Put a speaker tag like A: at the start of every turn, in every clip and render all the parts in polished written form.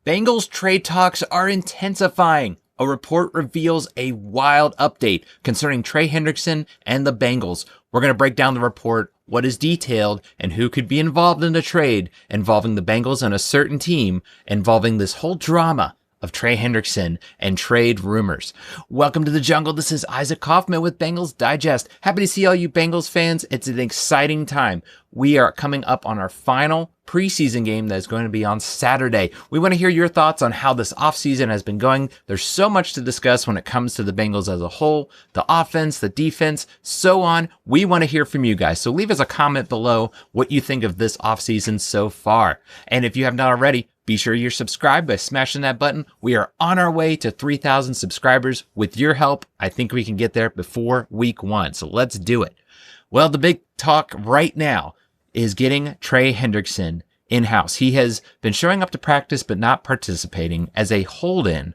A: Bengals trade talks are intensifying. A report reveals a wild update concerning Trey Hendrickson and the Bengals. We're going to break down the report, what is detailed, and who could be involved in the trade involving the Bengals and a certain team involving this whole drama of Trey Hendrickson and trade rumors. Welcome to the jungle. This is Isaac Coffman with Bengals Digest. Happy to see all you Bengals fans. It's an exciting time. We are coming up on our final preseason game that is going to be on Saturday. We want to hear your thoughts on how this offseason has been going. There's so much to discuss when it comes to the Bengals as a whole, the offense, the defense, so on. We want to hear from you guys. So leave us a comment below what you think of this offseason so far. And if you have not already, be sure you're subscribed by smashing that button. We are on our way to 3,000 subscribers. With your help, I think we can get there before week 1. So let's do it. Well, the big talk right now is getting Trey Hendrickson in-house. He has been showing up to practice but not participating as a hold-in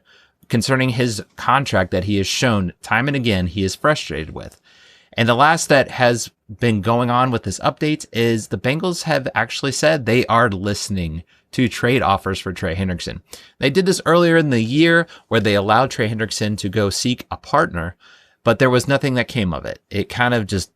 A: concerning his contract that he has shown time and again he is frustrated with. And the last that has been going on with this update is the Bengals have actually said they are listening to trade offers for Trey Hendrickson. They did this earlier in the year where they allowed Trey Hendrickson to go seek a partner, but there was nothing that came of it. It kind of just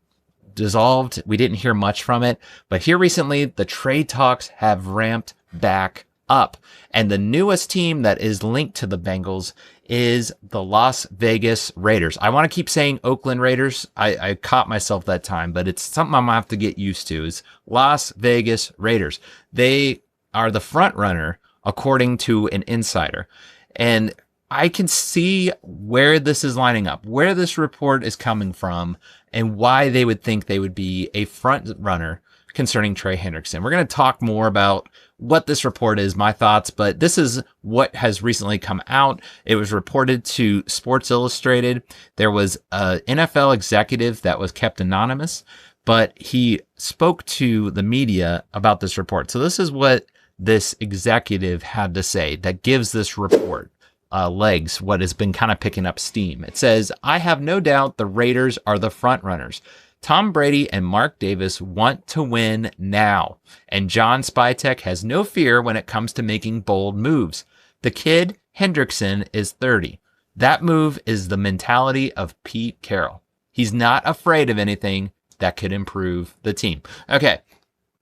A: dissolved. We didn't hear much from it. But here recently, the trade talks have ramped back up. And the newest team that is linked to the Bengals is the Las Vegas Raiders. I want to keep saying Oakland Raiders. I caught myself that time, but it's something I'm going to have to get used to is Las Vegas Raiders. They are the front runner, according to an insider. And I can see where this is lining up, where this report is coming from, and why they would think they would be a front runner concerning Trey Hendrickson. We're going to talk more about what this report is, my thoughts, but this is what has recently come out. It was reported to Sports Illustrated. There was an NFL executive that was kept anonymous, but he spoke to the media about this report. So this is what this executive had to say that gives this report legs, what has been kind of picking up steam. It says, I have no doubt the Raiders are the front runners. Tom Brady and Mark Davis want to win now, and John Spytek has no fear when it comes to making bold moves. The kid, Hendrickson, is 30. That move is the mentality of Pete Carroll. He's not afraid of anything that could improve the team. Okay,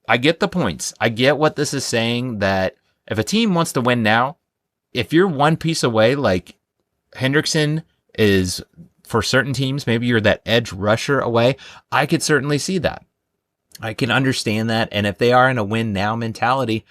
A: I get the points. I get what this is saying, that if a team wants to win now, if you're one piece away, like Hendrickson is for certain teams, maybe you're that edge rusher away, I could certainly see that. I can understand that. And if they are in a win now mentality,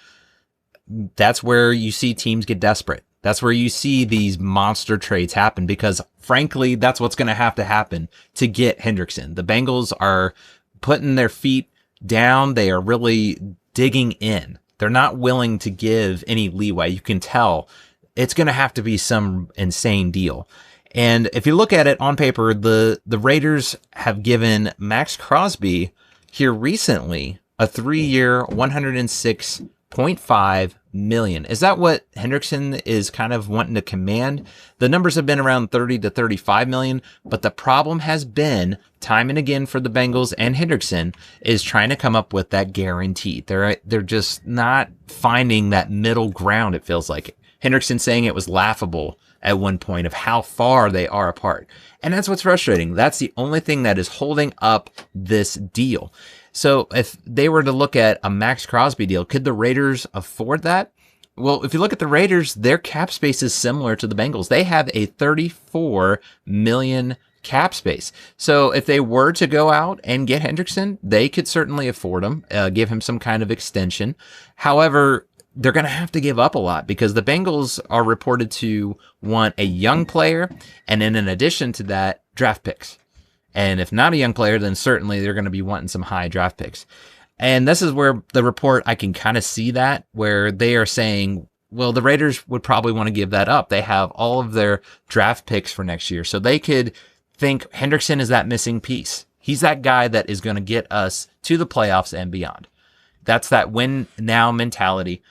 A: that's where you see teams get desperate. That's where you see these monster trades happen, because frankly, that's what's going to happen to get Hendrickson. The Bengals are putting their feet down. They are really digging in. They're not willing to give any leeway. You can tell it's going to have to be some insane deal. And if you look at it on paper, the Raiders have given Max Crosby here recently a 3-year, $106.5 million. Is that what Hendrickson is kind of wanting to command? The numbers have been around 30 to 35 million, but the problem has been time and again for the Bengals and Hendrickson is trying to come up with that guarantee. They're just not finding that middle ground, it feels like. Hendrickson saying it was laughable at one point of how far they are apart. And that's what's frustrating. That's the only thing that is holding up this deal. So if they were to look at a Max Crosby deal, could the Raiders afford that? Well, if you look at the Raiders, their cap space is similar to the Bengals. They have a 34 million cap space. So if they were to go out and get Hendrickson, they could certainly afford him, give him some kind of extension. However, they're going to have to give up a lot because the Bengals are reported to want a young player, and then in addition to that, draft picks. And if not a young player, then certainly they're going to be wanting some high draft picks. And this is where the report, I can kind of see that, where they are saying, well, the Raiders would probably want to give that up. They have all of their draft picks for next year. So they could think Hendrickson is that missing piece. He's that guy that is going to get us to the playoffs and beyond. That's that win now mentality.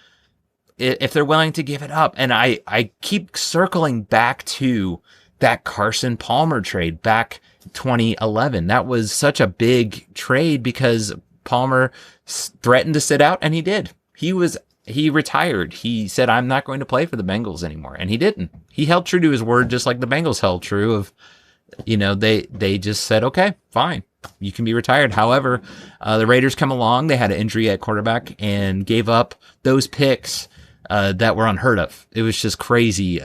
A: If they're willing to give it up. And I keep circling back to that Carson Palmer trade back 2011. That was such a big trade because Palmer threatened to sit out, and he did. He was he retired. He said, I'm not going to play for the Bengals anymore. And he didn't. He held true to his word, just like the Bengals held true of, they just said, okay, fine, you can be retired. However, the Raiders come along. They had an injury at quarterback and gave up those picks that were unheard of. It was just crazy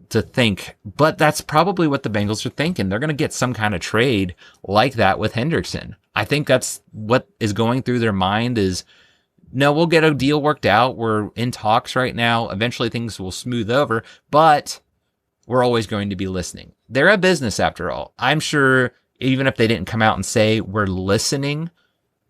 A: to think. But that's probably what the Bengals are thinking. They're going to get some kind of trade like that with Hendrickson. I think that's what is going through their mind is, no, we'll get a deal worked out. We're in talks right now. Eventually things will smooth over, but we're always going to be listening. They're a business after all. I'm sure even if they didn't come out and say we're listening,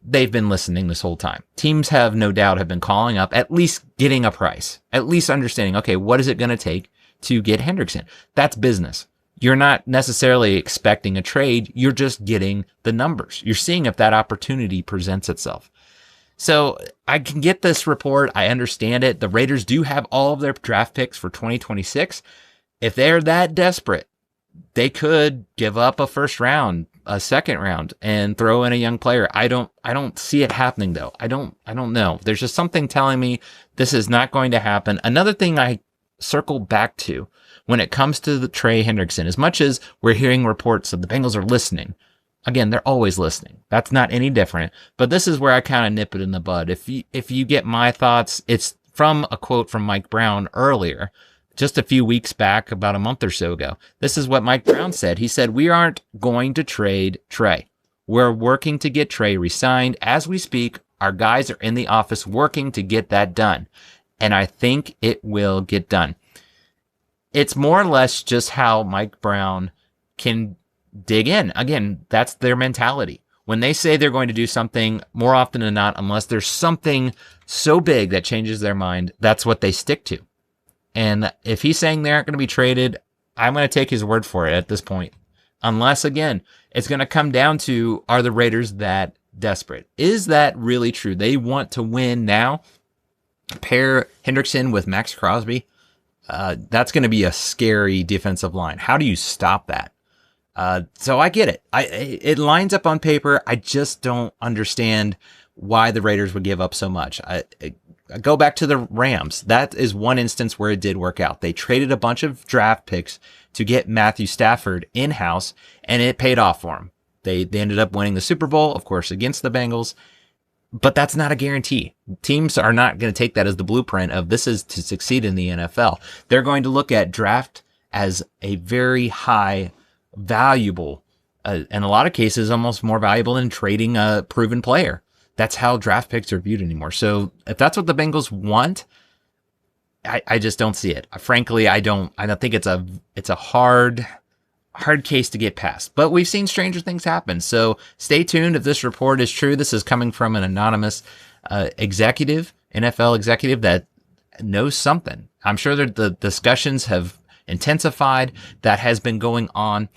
A: they've been listening this whole time. Teams have no doubt have been calling up, at least getting a price, at least understanding, okay, what is it going to take to get Hendrickson? That's business. You're not necessarily expecting a trade. You're just getting the numbers. You're seeing if that opportunity presents itself. So I can get this report. I understand it. The Raiders do have all of their draft picks for 2026. If they're that desperate, they could give up a first round, a second round, and throw in a young player. I don't see it happening though. I don't know. There's just something telling me this is not going to happen. Another thing I circle back to when it comes to the Trey Hendrickson, as much as we're hearing reports that the Bengals are listening, again, they're always listening. That's not any different. But this is where I kind of nip it in the bud. If you get my thoughts, it's from a quote from Mike Brown earlier, just a few weeks back, about a month or so ago. This is what Mike Brown said. He said, we aren't going to trade Trey. We're working to get Trey re-signed. As we speak, our guys are in the office working to get that done. And I think it will get done. It's more or less just how Mike Brown can dig in. Again, that's their mentality. When they say they're going to do something, more often than not, unless there's something so big that changes their mind, that's what they stick to. And if he's saying they aren't going to be traded, I'm going to take his word for it at this point. Unless, again, it's going to come down to, are the Raiders that desperate? Is that really true? They want to win now. Pair Hendrickson with Max Crosby. That's going to be a scary defensive line. How do you stop that? So I get it. It lines up on paper. I just don't understand why the Raiders would give up so much. I go back to the Rams. That is one instance where it did work out. They traded a bunch of draft picks to get Matthew Stafford in-house, and it paid off for them. They ended up winning the Super Bowl, of course, against the Bengals. But that's not a guarantee. Teams are not going to take that as the blueprint of this is to succeed in the NFL. They're going to look at draft as a very high valuable, in a lot of cases, almost more valuable than trading a proven player. That's how draft picks are viewed anymore. So if that's what the Bengals want, I just don't see it. Frankly, I don't think it's a hard case to get past, but we've seen stranger things happen. So stay tuned. If this report is true, this is coming from an anonymous executive, NFL executive that knows something. I'm sure that the discussions have intensified. That has been going on.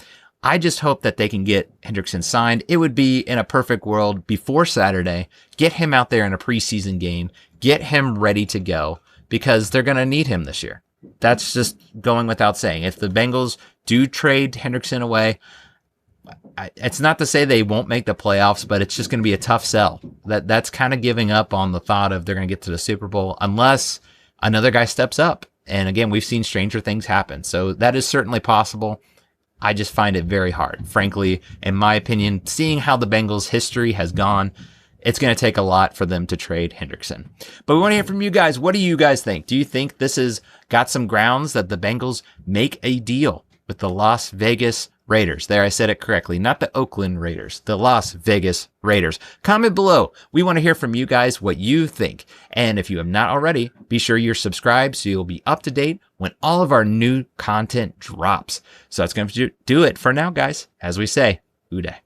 A: I just hope that they can get Hendrickson signed. It would be in a perfect world before Saturday, get him out there in a preseason game, get him ready to go because they're going to need him this year. That's just going without saying. If the Bengals do trade Hendrickson away, it's not to say they won't make the playoffs, but it's just going to be a tough sell. That's kind of giving up on the thought of they're going to get to the Super Bowl unless another guy steps up. And again, we've seen stranger things happen. So that is certainly possible. I just find it very hard. Frankly, in my opinion, seeing how the Bengals' history has gone, it's going to take a lot for them to trade Hendrickson. But we want to hear from you guys. What do you guys think? Do you think this has got some grounds that the Bengals make a deal with the Las Vegas Raiders? There, I said it correctly. Not the Oakland Raiders, the Las Vegas Raiders. Comment below. We want to hear from you guys what you think. And if you have not already, be sure you're subscribed so you'll be up to date when all of our new content drops. So that's going to do it for now, guys. As we say, Uday.